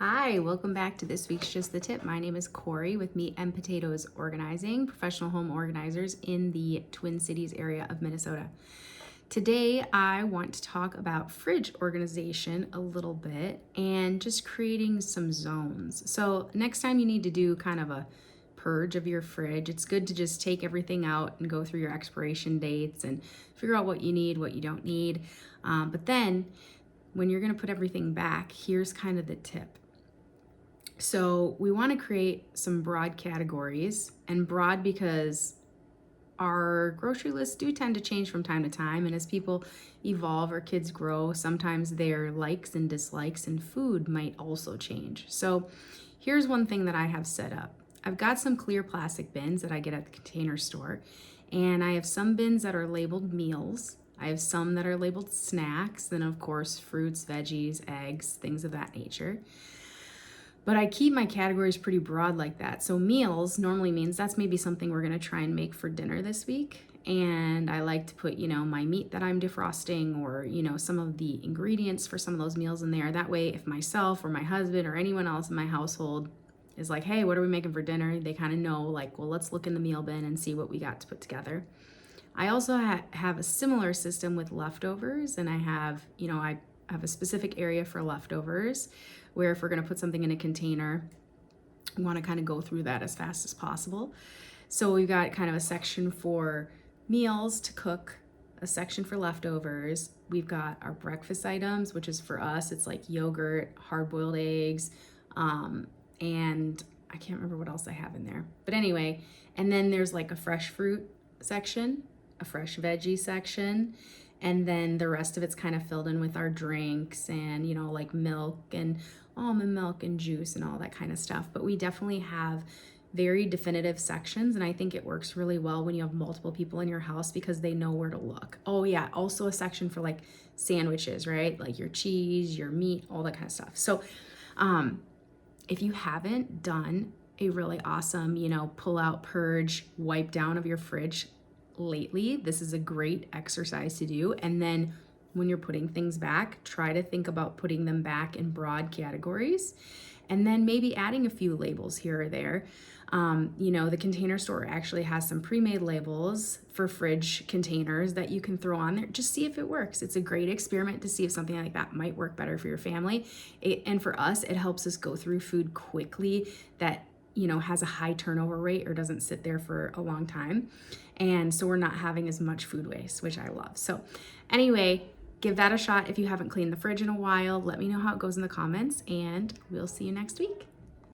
Hi, welcome back to this week's Just the Tip. My name is Corey with Meat and Potatoes Organizing, professional home organizers in the Twin Cities area of Minnesota. Today, I want to talk about fridge organization a little bit and just creating some zones. So, next time you need to do kind of a purge of your fridge, it's good to just take everything out and go through your expiration dates and figure out what you need, what you don't need. But then, when you're going to put everything back, here's kind of the tip. So we want to create some broad categories, and broad because our grocery lists do tend to change from time to time. And as people evolve or kids grow, sometimes their likes and dislikes in food might also change. So here's one thing that I have set up. I've got some clear plastic bins that I get at the Container Store, and I have some bins that are labeled meals. I have some that are labeled snacks, then of course fruits, veggies, eggs, things of that nature. But I keep my categories pretty broad like that. So meals normally means that's maybe something we're gonna try and make for dinner this week. And I like to put, my meat that I'm defrosting or, some of the ingredients for some of those meals in there. That way, if myself or my husband or anyone else in my household is like, hey, what are we making for dinner? They kind of know, like, well, let's look in the meal bin and see what we got to put together. I also have a similar system with leftovers, and I have a specific area for leftovers where if we're going to put something in a container, we want to kind of go through that as fast as possible. So we've got kind of a section for meals to cook, a section for leftovers. We've got our breakfast items, which is for us, it's like yogurt, hard-boiled eggs, and I can't remember what else I have in there. But anyway, and then there's like a fresh fruit section, a fresh veggie section, and then the rest of it's kind of filled in with our drinks and, like milk and almond milk and juice and all that kind of stuff. But we definitely have very definitive sections, and I think it works really well when you have multiple people in your house because they know where to look. Oh yeah, also a section for like sandwiches, right? Like your cheese, your meat, all that kind of stuff. So if you haven't done a really awesome, pull out, purge, wipe down of your fridge lately, this is a great exercise to do. And then when you're putting things back, try to think about putting them back in broad categories and then maybe adding a few labels here or there. The Container Store actually has some pre-made labels for fridge containers that you can throw on there. Just see if it works. It's a great experiment to see if something like that might work better for your family. And for us, it helps us go through food quickly that has a high turnover rate or doesn't sit there for a long time. And so we're not having as much food waste, which I love. So anyway, give that a shot if you haven't cleaned the fridge in a while. Let me know how it goes in the comments, and we'll see you next week.